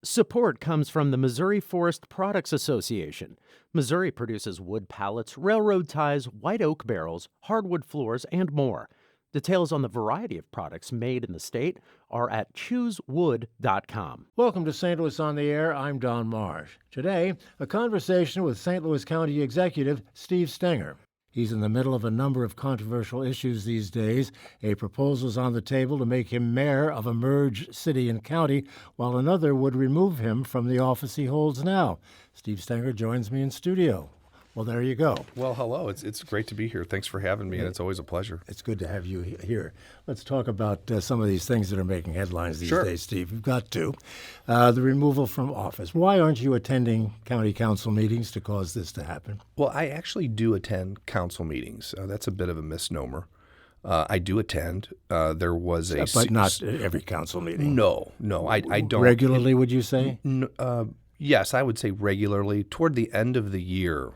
Support comes from the Missouri Forest Products Association. Missouri produces wood pallets, railroad ties, white oak barrels, hardwood floors, and more. Details on the variety of products made in the state are at choosewood.com. Welcome to St. Louis on the Air. I'm Don Marsh. Today, a conversation with St. Louis County Executive Steve Stenger. He's in the middle of a number of controversial issues these days. A proposal's on the table to make him mayor of a merged city and county, while another would remove him from the office he holds now. Steve Stenger joins me in studio. Well, there you go. Well, hello. It's great to be here. Thanks for having me, and it's always a pleasure. It's good to have you here. Let's talk about some of these things that are making headlines these days, Steve. We've got to. The removal from office. Why aren't you attending county council meetings to cause this to happen? Well, I actually do attend council meetings. That's a bit of a misnomer. I do attend. There was a... But not every council meeting. No, I don't. Regularly, would you say? Yes, I would say regularly. Toward the end of the year,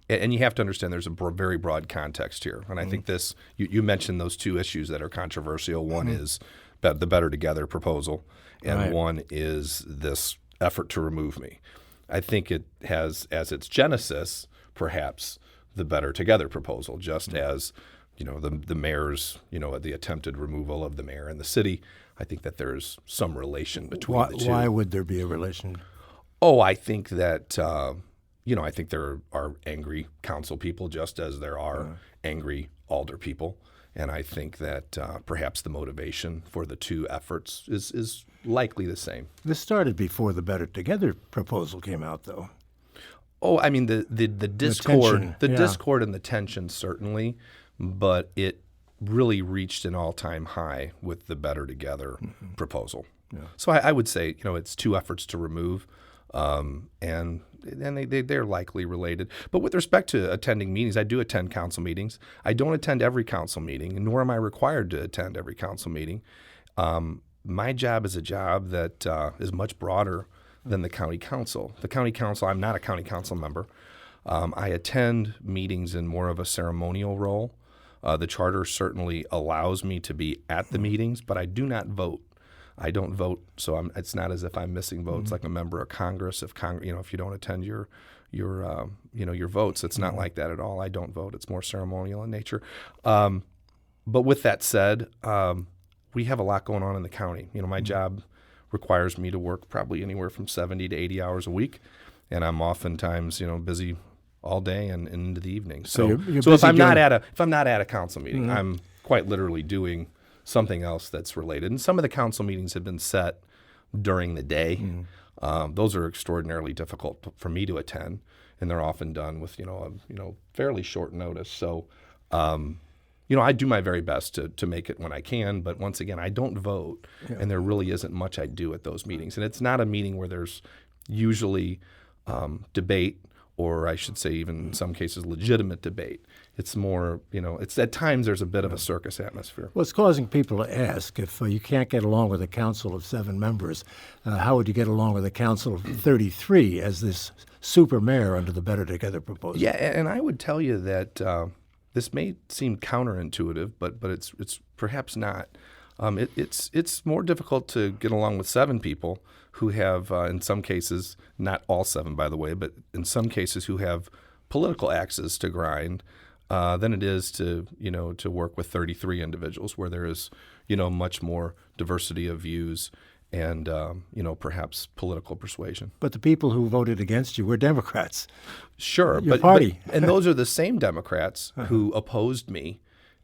and you have to understand there's a very broad context here. And I think this, you mentioned those two issues that are controversial. One is the Better Together proposal, and one is this effort to remove me. I think it has as its genesis, perhaps, the Better Together proposal, just as, the mayor's, the attempted removal of the mayor and the city. I think that there's some relation between the two. Why would there be a relation? Oh, I think that... I think there are angry council people just as there are angry alder people. And I think that perhaps the motivation for the two efforts is likely the same. This started before the Better Together proposal came out, though. Oh, I mean, the discord, discord and the tension certainly, but it really reached an all-time high with the Better Together proposal. Yeah. So I would say, it's two efforts to remove, and they're likely related. But with respect to attending meetings, I do attend council meetings. I don't attend every council meeting, nor am I required to attend every council meeting. My job is a job that is much broader than the county council. The county council, I'm not a county council member. I attend meetings in more of a ceremonial role. The charter certainly allows me to be at the meetings, but I do not vote. I don't vote, so it's not as if I'm missing votes like a member of Congress. If you don't attend your votes, it's not like that at all. I don't vote. It's more ceremonial in nature. But with that said, we have a lot going on in the county. My job requires me to work probably anywhere from 70 to 80 hours a week, and I'm oftentimes busy all day and into the evening. So if I'm not at a council meeting, I'm quite literally doing something else that's related. And some of the council meetings have been set during the day. Those are extraordinarily difficult for me to attend, and they're often done with fairly short notice. So I do my very best to make it when I can, but once again, I don't vote, and there really isn't much I do at those meetings. And it's not a meeting where there's usually debate, or I should say even in some cases legitimate debate. It's more, it's at times there's a bit of a circus atmosphere. Well, it's causing people to ask, if you can't get along with a council of 7 members, how would you get along with a council of 33 as this super mayor under the Better Together proposal? Yeah, and I would tell you that this may seem counterintuitive, but it's perhaps not. It's more difficult to get along with 7 people who have, in some cases, not all 7, by the way, but in some cases who have political axes to grind than it is to work with 33 individuals where there is, much more diversity of views and, perhaps political persuasion. But the people who voted against you were Democrats. Sure. Your party. And those are the same Democrats who opposed me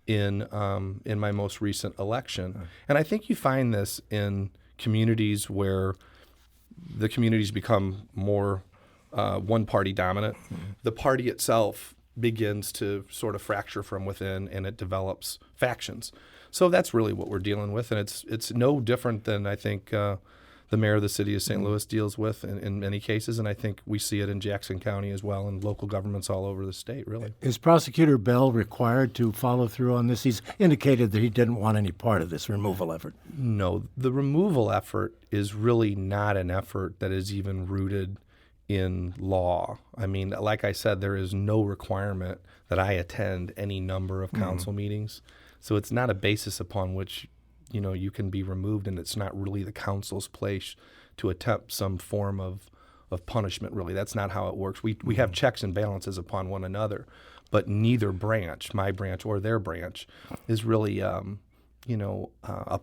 in my most recent election. And I think you find this in communities where the communities become more one-party dominant. The party itself begins to sort of fracture from within, and it develops factions. So that's really what we're dealing with, and it's no different than I think the mayor of the city of St. Louis deals with in many cases, and I think we see it in Jackson County as well, and local governments all over the state, really. Is Prosecutor Bell required to follow through on this? He's indicated that he didn't want any part of this removal effort. No, the removal effort is really not an effort that is even rooted in law. I mean, like I said, there is no requirement that I attend any number of council meetings. So it's not a basis upon which, you can be removed, and it's not really the council's place to attempt some form of punishment, really. That's not how it works. We have checks and balances upon one another, but neither branch, my branch or their branch, is really a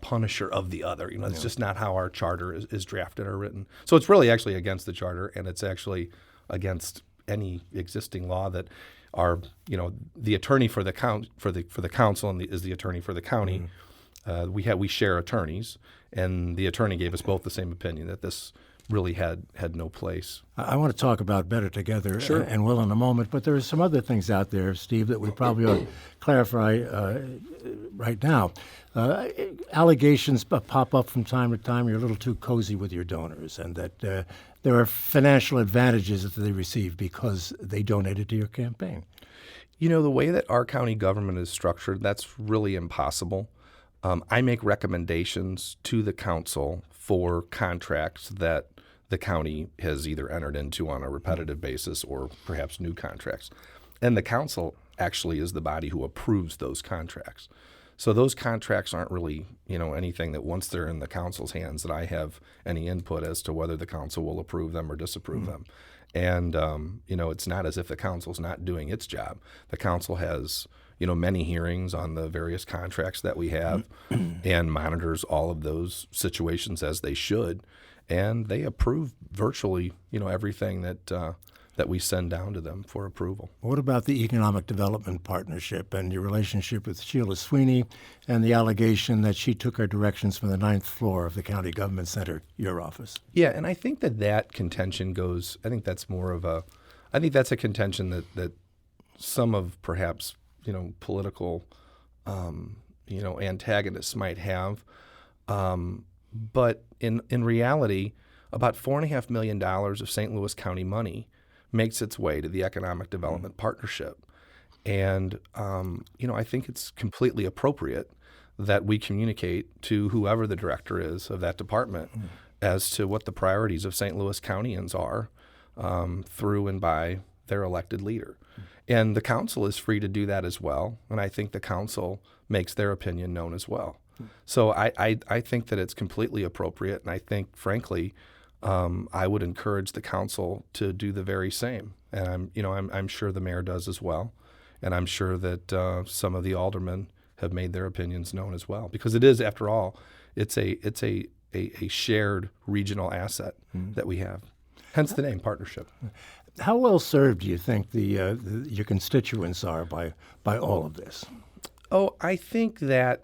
punisher of the other. It's just not how our charter is drafted or written. So it's really actually against the charter, and it's actually against any existing law that the attorney for the council and is the attorney for the county. We share attorneys, and the attorney gave us both the same opinion that this really had no place. I want to talk about Better Together, Sure. And will in a moment, but there are some other things out there, Steve, that we probably ought to clarify right now. Allegations pop up from time to time. You're a little too cozy with your donors, and that there are financial advantages that they receive because they donated to your campaign. The way that our county government is structured, that's really impossible. I make recommendations to the council for contracts that the county has either entered into on a repetitive basis or perhaps new contracts. And the council actually is the body who approves those contracts. So those contracts aren't really, anything that once they're in the council's hands that I have any input as to whether the council will approve them or disapprove them. And, it's not as if the council's not doing its job. The council has, many hearings on the various contracts that we have and monitors all of those situations as they should. And they approve virtually, everything that we send down to them for approval. What about the Economic Development Partnership and your relationship with Sheila Sweeney and the allegation that she took her directions from the 9th floor of the County Government Center, your office? Yeah, and I think that contention goes, I think that's a contention that some of perhaps, political, antagonists might have. But in reality, about $4.5 million of St. Louis County money makes its way to the Economic Development Partnership. And, I think it's completely appropriate that we communicate to whoever the director is of that department as to what the priorities of St. Louis Countyans are through and by their elected leader. And the council is free to do that as well. And I think the council makes their opinion known as well. So I think that it's completely appropriate. And I think, frankly, I would encourage the council to do the very same. And I'm sure the mayor does as well. And I'm sure that some of the aldermen have made their opinions known as well. Because it is, after all, it's a shared regional asset that we have. Hence the name partnership. How well served do you think your constituents are by all of this? Oh, I think that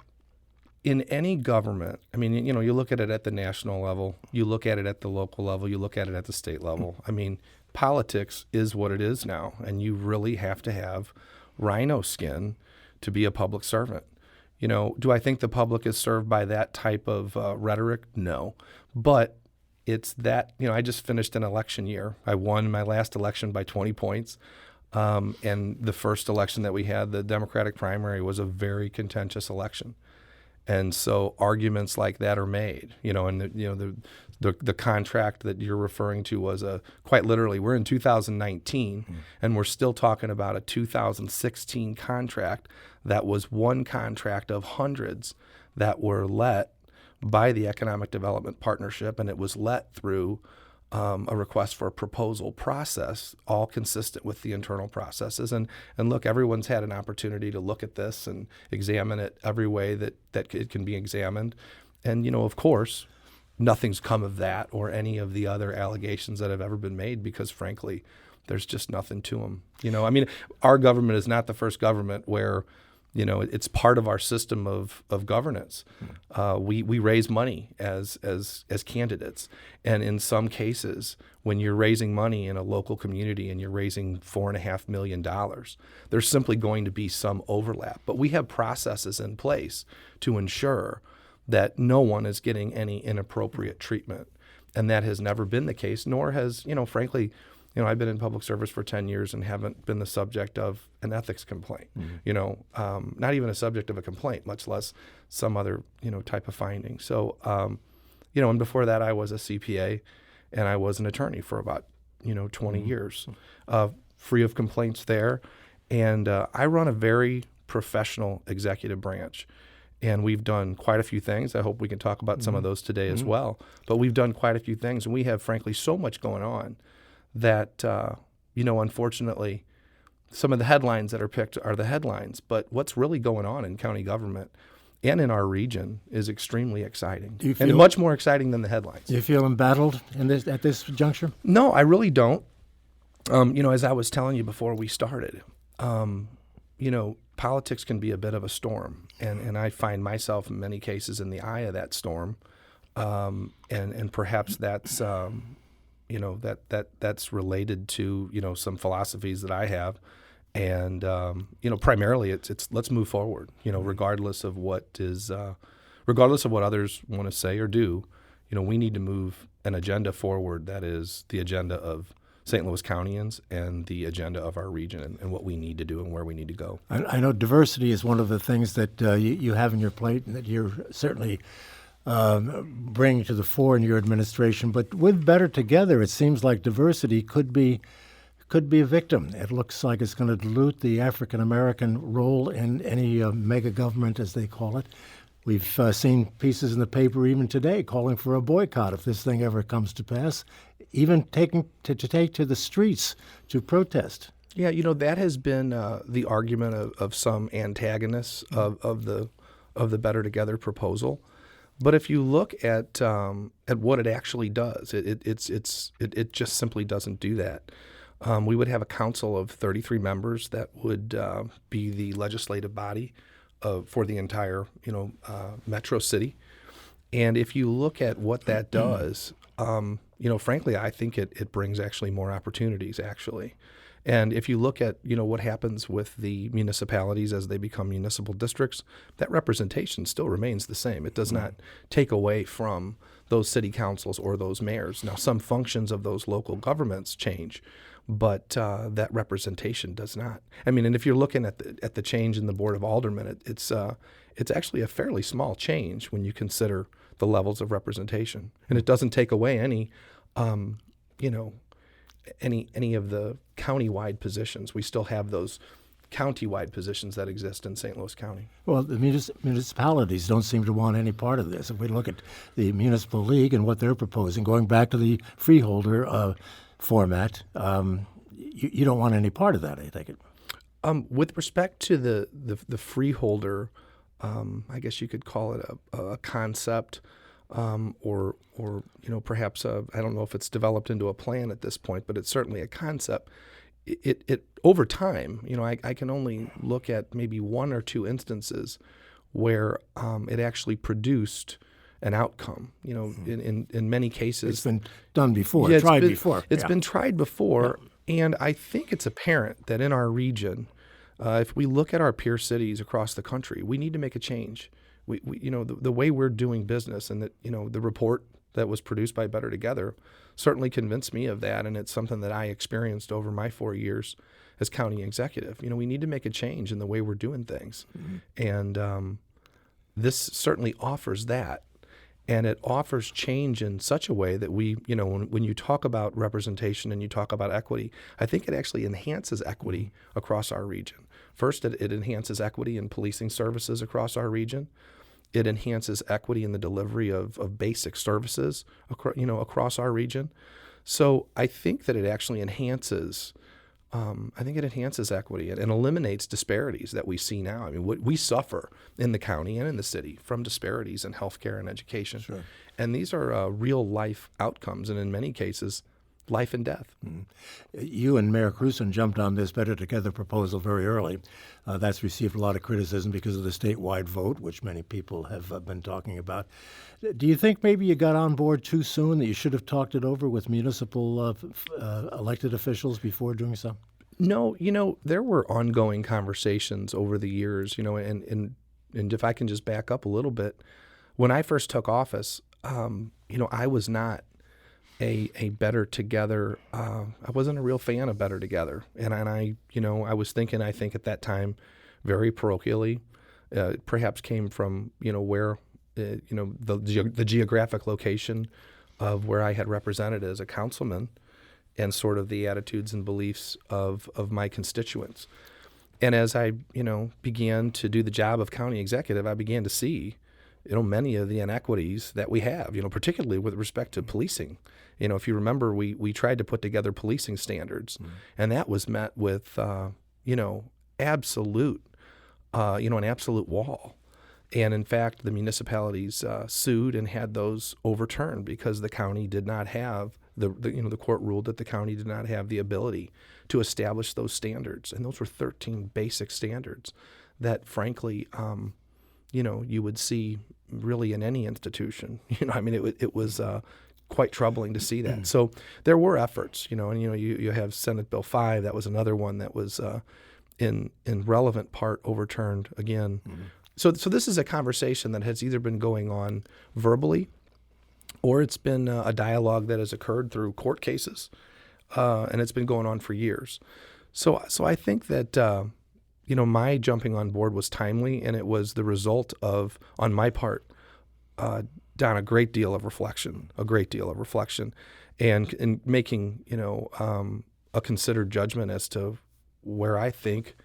in any government, you look at it at the national level, you look at it at the local level, you look at it at the state level. Politics is what it is now, and you really have to have rhino skin to be a public servant. Do I think the public is served by that type of rhetoric? No. But it's that, I just finished an election year. I won my last election by 20 points. And the first election that we had, the Democratic primary, was a very contentious election. And so arguments like that are made, and the contract that you're referring to was quite literally, we're in 2019 and we're still talking about a 2016 contract that was one contract of hundreds that were let by the Economic Development Partnership, and it was let through a request for a proposal process, all consistent with the internal processes. And look, everyone's had an opportunity to look at this and examine it every way that it can be examined. And, of course, nothing's come of that or any of the other allegations that have ever been made because, frankly, there's just nothing to them. Our government is not the first government where it's part of our system of governance. We raise money as candidates, and in some cases, when you're raising money in a local community and you're raising $4.5 million, there's simply going to be some overlap. But we have processes in place to ensure that no one is getting any inappropriate treatment, and that has never been the case. Nor has, frankly. I've been in public service for 10 years and haven't been the subject of an ethics complaint, not even a subject of a complaint, much less some other, type of finding. So, and before that I was a CPA and I was an attorney for about, 20 years, free of complaints there. And I run a very professional executive branch. And we've done quite a few things. I hope we can talk about some of those today as well. But we've done quite a few things, and we have, frankly, so much going on that, unfortunately, some of the headlines that are picked are the headlines. But what's really going on in county government and in our region is extremely exciting, and much more exciting than the headlines. Do you feel embattled at this juncture? No, I really don't. As I was telling you before we started, politics can be a bit of a storm, and I find myself in many cases in the eye of that storm, and perhaps that's that's related to some philosophies that I have, and primarily it's let's move forward, regardless of what others want to say or do, we need to move an agenda forward that is the agenda of St. Louis Countyans and the agenda of our region and what we need to do and where we need to go. I know diversity is one of the things that you have in your plate and that you're certainly bringing to the fore in your administration. But with Better Together, it seems like diversity could be a victim. It looks like it's going to dilute the African-American role in any mega government, as they call it. We've seen pieces in the paper even today calling for a boycott if this thing ever comes to pass, even take to the streets to protest. Yeah, that has been the argument of some antagonists of the Better Together proposal. But if you look at what it actually does, it just simply doesn't do that. We would have a council of 33 members that would be the legislative body for the entire metro city. And if you look at what that does, frankly, I think it brings actually more opportunities, actually. And if you look at, what happens with the municipalities as they become municipal districts, that representation still remains the same. It does not take away from those city councils or those mayors. Now, some functions of those local governments change, but that representation does not. I mean, and if you're looking at the change in the Board of Aldermen, it's actually a fairly small change when you consider the levels of representation, and it doesn't take away any of the county-wide positions. We still have those county-wide positions that exist in St. Louis County. Well, the municipalities don't seem to want any part of this. If we look at the Municipal League and what they're proposing, going back to the freeholder format, you don't want any part of that, I take it. With respect to the freeholder, I guess you could call it a concept, or perhaps I don't know if it's developed into a plan at this point, but it's certainly a concept. It over time, I can only look at maybe one or two instances where it actually produced an outcome. In many cases, it's been done before, It's been tried before, and I think it's apparent that in our region, if we look at our peer cities across the country, we need to make a change. We the way we're doing business, and that the report that was produced by Better Together certainly convinced me of that, and it's something that I experienced over my 4 years as county executive. We need to make a change in the way we're doing things, and this certainly offers that. And it offers change in such a way that we, when you talk about representation and you talk about equity, I think it actually enhances equity across our region. First, it enhances equity in policing services across our region. It enhances equity in the delivery of basic services across our region. So I think that it actually enhances equity and eliminates disparities that we see now. I mean, we suffer in the county and in the city from disparities in healthcare and education. Sure. And these are real life outcomes, and in many cases, life and death. Mm-hmm. You and Mayor Cruson jumped on this Better Together proposal very early. That's received a lot of criticism because of the statewide vote, which many people have been talking about. Do you think maybe you got on board too soon, that you should have talked it over with municipal elected officials before doing so? No, there were ongoing conversations over the years, and if I can just back up a little bit, when I first took office, I was not a Better Together. I wasn't a real fan of Better Together, and I think at that time, very parochially, perhaps came from where the geographic location of where I had represented as a councilman, and sort of the attitudes and beliefs of my constituents. And as I, began to do the job of county executive, I began to see, many of the inequities that we have, particularly with respect to policing. If you remember, we tried to put together policing standards, and that was met with, absolute, an absolute wall. And in fact, the municipalities sued and had those overturned because the county did not have the court ruled that the county did not have the ability to establish those standards. And those were 13 basic standards that, frankly, you would see really in any institution. It was quite troubling to see that. So there were efforts, and you have Senate Bill 5. That was another one that was in relevant part overturned again. Mm-hmm. So this is a conversation that has either been going on verbally, or it's been a dialogue that has occurred through court cases, and it's been going on for years. So I think that my jumping on board was timely, and it was the result of, on my part, Don, a great deal of reflection, and making a considered judgment as to where I think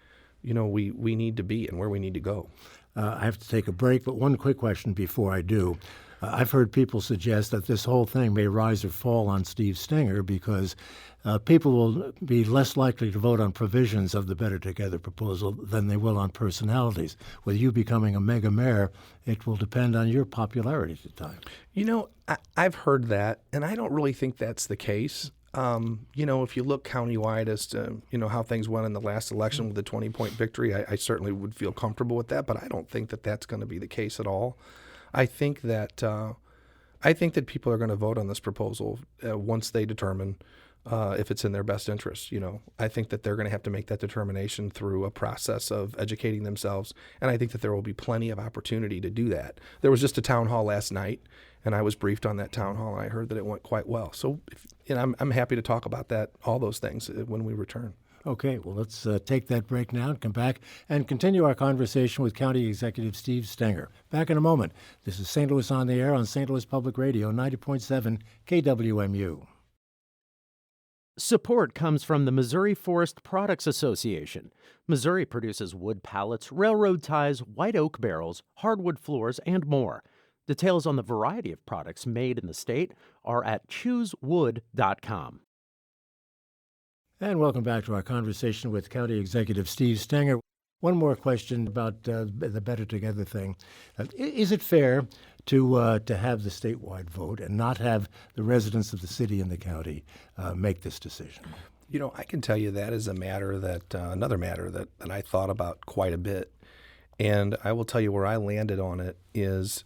we need to be and where we need to go. I have to take a break, but one quick question before I do. I've heard people suggest that this whole thing may rise or fall on Steve Stenger because people will be less likely to vote on provisions of the Better Together proposal than they will on personalities. With you becoming a mega mayor, it will depend on your popularity at the time. I've heard that, and I don't really think that's the case. If you look countywide as to, how things went in the last election with a 20-point victory, I certainly would feel comfortable with that, but I don't think that that's going to be the case at all. I think that people are going to vote on this proposal once they determine if it's in their best interest. I think that they're going to have to make that determination through a process of educating themselves, and I think that there will be plenty of opportunity to do that. There was just a town hall last night, and I was briefed on that town hall, and I heard that it went quite well. So I'm happy to talk about all those things when we return. Okay, well, let's take that break now and come back and continue our conversation with County Executive Steve Stenger. Back in a moment. This is St. Louis on the Air on St. Louis Public Radio, 90.7 KWMU. Support comes from the Missouri Forest Products Association. Missouri produces wood pallets, railroad ties, white oak barrels, hardwood floors, and more. Details on the variety of products made in the state are at choosewood.com. And welcome back to our conversation with County Executive Steve Stenger. One more question about the Better Together thing. Is it fair to have the statewide vote and not have the residents of the city and the county make this decision? I can tell you that is a matter that another matter that I thought about quite a bit, and I will tell you where I landed on it is,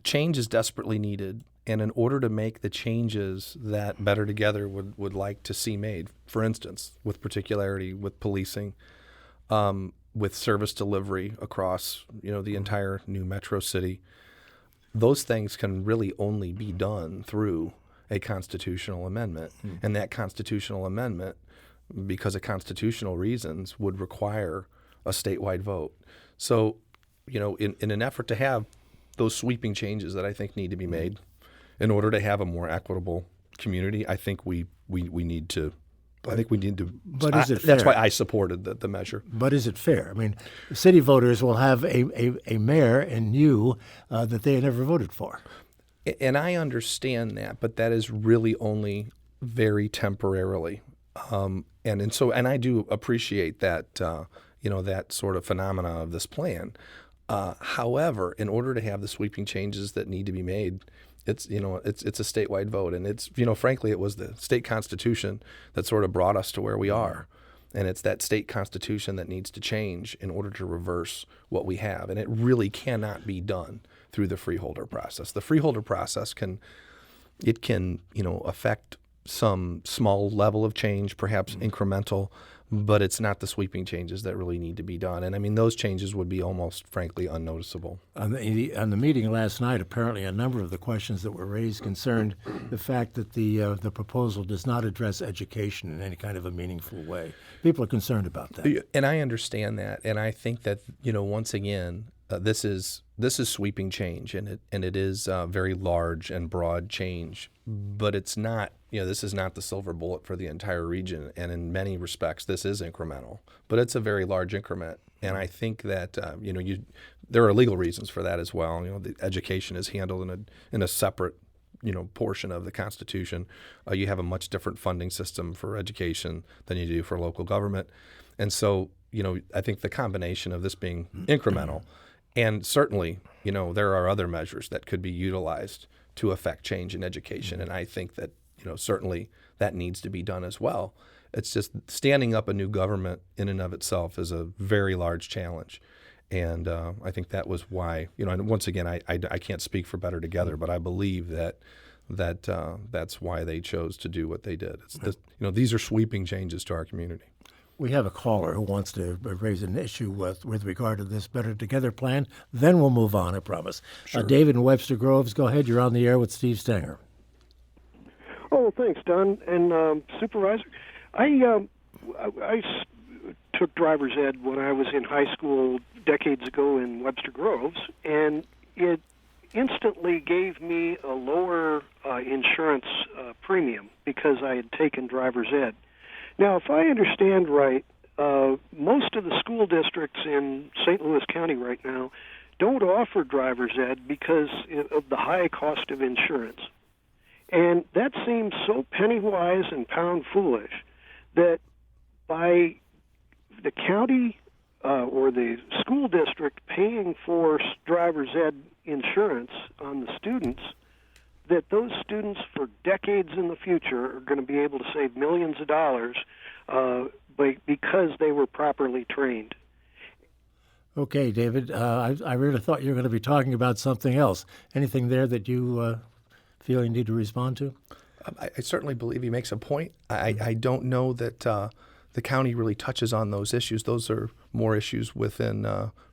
change is desperately needed. And in order to make the changes that Better Together would like to see made, for instance, with particularity with policing, with service delivery across, the entire new metro city, those things can really only be done through a constitutional amendment. And that constitutional amendment, because of constitutional reasons, would require a statewide vote. So, in an effort to have those sweeping changes that I think need to be made, in order to have a more equitable community, I think we need to. But is it fair? That's why I supported the measure. But is it fair? I mean, city voters will have a mayor and you that they never voted for. And I understand that, but that is really only very temporarily. And I do appreciate that that sort of phenomena of this plan. However, in order to have the sweeping changes that need to be made, it's a statewide vote, and it's frankly it was the state constitution that sort of brought us to where we are, and it's that state constitution that needs to change in order to reverse what we have, and it really cannot be done through the freeholder process. The freeholder process can affect some small level of change, perhaps incremental, but it's not the sweeping changes that really need to be done. And I mean, those changes would be almost, frankly, unnoticeable. On the meeting last night, apparently a number of the questions that were raised concerned the fact that the proposal does not address education in any kind of a meaningful way. People are concerned about that. And I understand that. And I think that, once again, this is this is sweeping change, and it is very large and broad change. But it's not, this is not the silver bullet for the entire region. And in many respects, this is incremental. But it's a very large increment. And I think that there are legal reasons for that as well. The education is handled in a separate portion of the Constitution. You have a much different funding system for education than you do for local government. And so, I think the combination of this being incremental, and certainly, there are other measures that could be utilized to affect change in education. And I think that, certainly that needs to be done as well. It's just standing up a new government in and of itself is a very large challenge. And I think that was why, and once again, I can't speak for Better Together, but I believe that's why they chose to do what they did. These are sweeping changes to our community. We have a caller who wants to raise an issue with regard to this Better Together plan. Then we'll move on, I promise. Sure. David in Webster Groves, go ahead. You're on the air with Steve Stenger. Oh, thanks, Don. And Supervisor, I took driver's ed when I was in high school decades ago in Webster Groves, and it instantly gave me a lower insurance premium because I had taken driver's ed. Now, if I understand right, most of the school districts in St. Louis County right now don't offer driver's ed because of the high cost of insurance. And that seems so penny-wise and pound-foolish that by the county or the school district paying for driver's ed insurance on the students, that those students for decades in the future are going to be able to save millions of dollars because they were properly trained. Okay, David, I really thought you were going to be talking about something else. Anything there that you feel you need to respond to? I certainly believe he makes a point. I don't know that the county really touches on those issues. Those are more issues within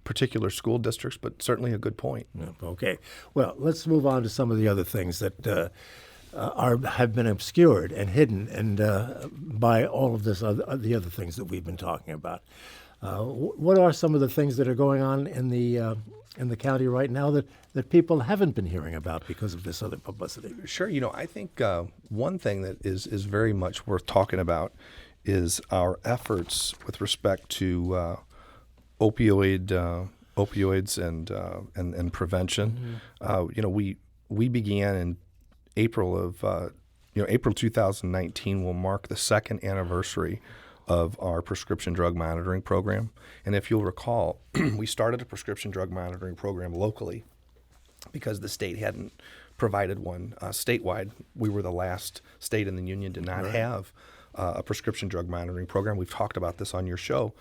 particular school districts, but certainly a good point. Okay. Well, let's move on to some of the other things that have been obscured and hidden and by all of the other things that we've been talking about. What are some of the things that are going on in the county right now that people haven't been hearing about because of this other publicity? Sure. I think one thing that is very much worth talking about is our efforts with respect to opioids and prevention. Mm-hmm. We began in April of April 2019 will mark the second anniversary of our prescription drug monitoring program. And if you'll recall, we started a prescription drug monitoring program locally because the state hadn't provided one statewide. We were the last state in the union to not have a prescription drug monitoring program. We've talked about this on your show.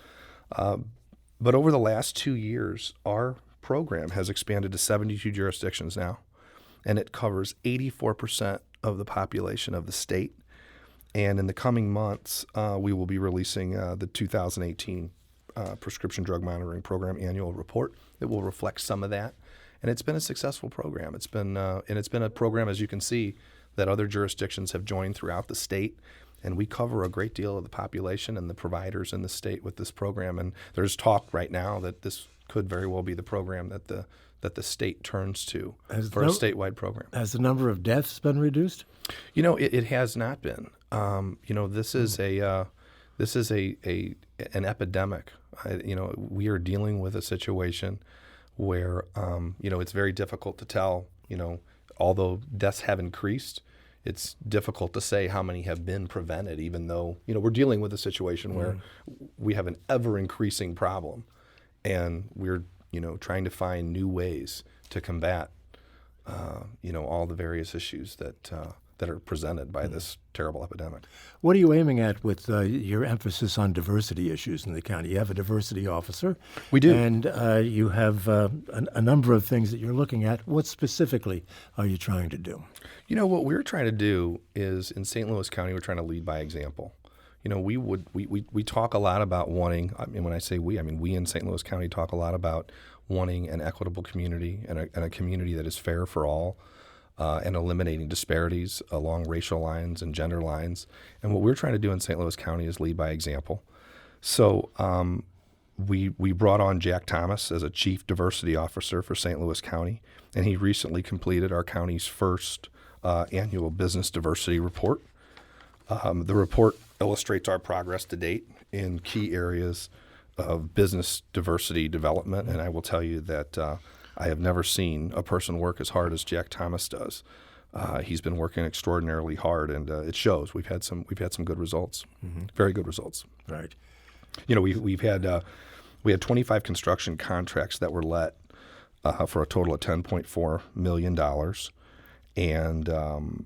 But over the last 2 years, our program has expanded to 72 jurisdictions now, and it covers 84% of the population of the state. And in the coming months, we will be releasing the 2018 Prescription Drug Monitoring Program annual report that will reflect some of that. And it's been a successful program. It's been a program, as you can see, that other jurisdictions have joined throughout the state. And we cover a great deal of the population and the providers in the state with this program. And there's talk right now that this could very well be the program that the state turns to for a statewide program. Has the number of deaths been reduced? It has not been. This is an epidemic. We are dealing with a situation where it's very difficult to tell. Although deaths have increased, it's difficult to say how many have been prevented, even though, we're dealing with a situation where we have an ever-increasing problem, and we're, trying to find new ways to combat, all the various issues that are presented by this terrible epidemic. What are you aiming at with your emphasis on diversity issues in the county? You have a diversity officer. We do. And you have a number of things that you're looking at. What specifically are you trying to do? What we're trying to do is, in St. Louis County, we're trying to lead by example. We talk a lot about wanting, when I say we, we in St. Louis County talk a lot about wanting an equitable community and a community that is fair for all. And eliminating disparities along racial lines and gender lines. And what we're trying to do in St. Louis County is lead by example. So We brought on Jack Thomas as a Chief Diversity Officer for St. Louis County, and he recently completed our county's first annual business diversity report. The report illustrates our progress to date in key areas of business diversity development, and I will tell you that I have never seen a person work as hard as Jack Thomas does. He's been working extraordinarily hard, and it shows. We've had some good results, very good results. Right. You know, we had 25 construction contracts that were let for a total of $10.4 million, and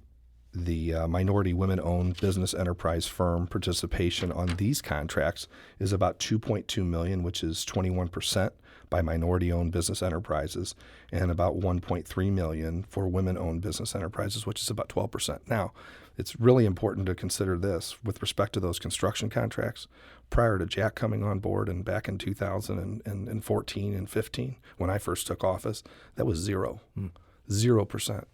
the minority women-owned business enterprise firm participation on these contracts is about $2.2 million, which is 21% by minority-owned business enterprises, and about $1.3 million for women-owned business enterprises, which is about 12%. Now, it's really important to consider this with respect to those construction contracts. Prior to Jack coming on board and back in 2014 and 15, when I first took office, that was 0%.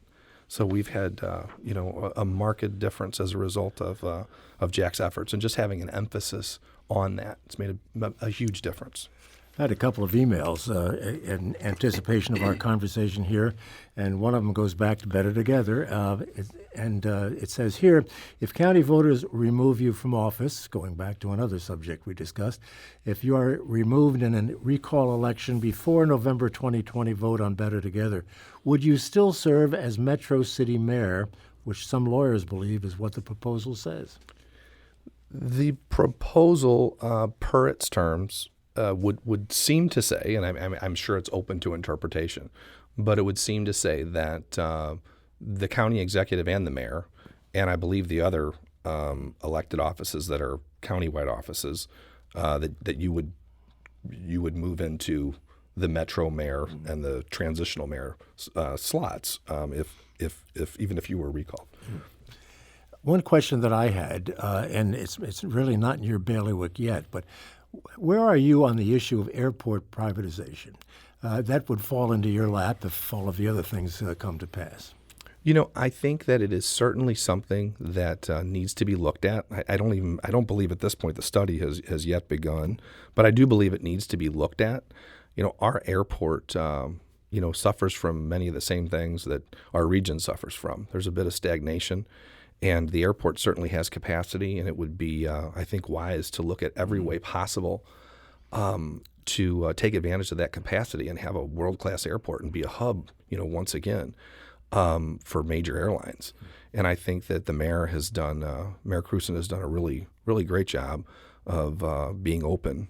So we've had, a marked difference as a result of Jack's efforts, and just having an emphasis on that. It's made a huge difference. I had a couple of emails in anticipation of our conversation here, and one of them goes back to Better Together, it says here, if county voters remove you from office, going back to another subject we discussed, if you are removed in a recall election before November 2020 vote on Better Together, would you still serve as Metro City Mayor, which some lawyers believe is what the proposal says? The proposal, per its terms, would seem to say, and I'm sure it's open to interpretation, but it would seem to say that the county executive and the mayor, and I believe the other elected offices that are countywide offices, that you would move into the metro mayor and the transitional mayor slots if even if you were recalled. One question that I had, and it's really not in your bailiwick yet, but where are you on the issue of airport privatization? That would fall into your lap if all of the other things come to pass. You know, I think that it is certainly something that needs to be looked at. I don't believe at this point the study has yet begun, but I do believe it needs to be looked at. You know, our airport, suffers from many of the same things that our region suffers from. There's a bit of stagnation. And the airport certainly has capacity, and it would be, I think, wise to look at every way possible to take advantage of that capacity and have a world-class airport and be a hub, once again, for major airlines. And I think that the mayor Mayor Cruson has done a really, really great job of being open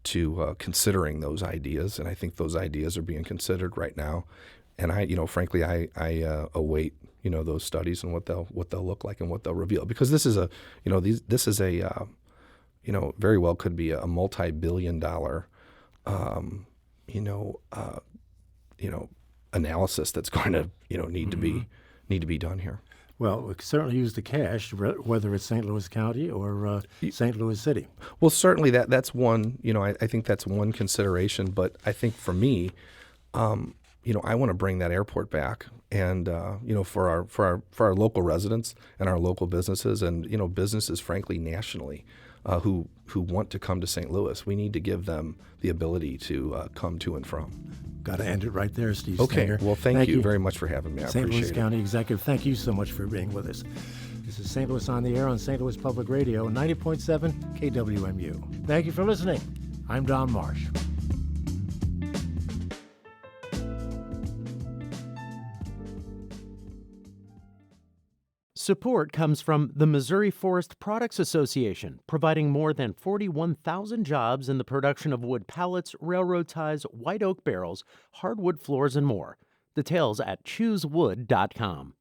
to considering those ideas, and I think those ideas are being considered right now. And frankly, I await those studies and what they'll look like and what they'll reveal, because this is very well could be a multi-billion-dollar analysis that's going to need to be done here. Well, we could certainly use the cash, whether it's St. Louis County or St. Louis City. Well, certainly that's one. I think that's one consideration. But I think for me, I want to bring that airport back, and for our local residents and our local businesses, and businesses, frankly, nationally, who want to come to St. Louis, we need to give them the ability to come to and from. Got to end it right there, Steve Okay. Stenger. Well, thank you very much for having me. I St. appreciate Louis it. County Executive, thank you so much for being with us. This is St. Louis on the Air on St. Louis Public Radio, 90.7 KWMU. Thank you for listening. I'm Don Marsh. Support comes from the Missouri Forest Products Association, providing more than 41,000 jobs in the production of wood pallets, railroad ties, white oak barrels, hardwood floors, and more. Details at choosewood.com.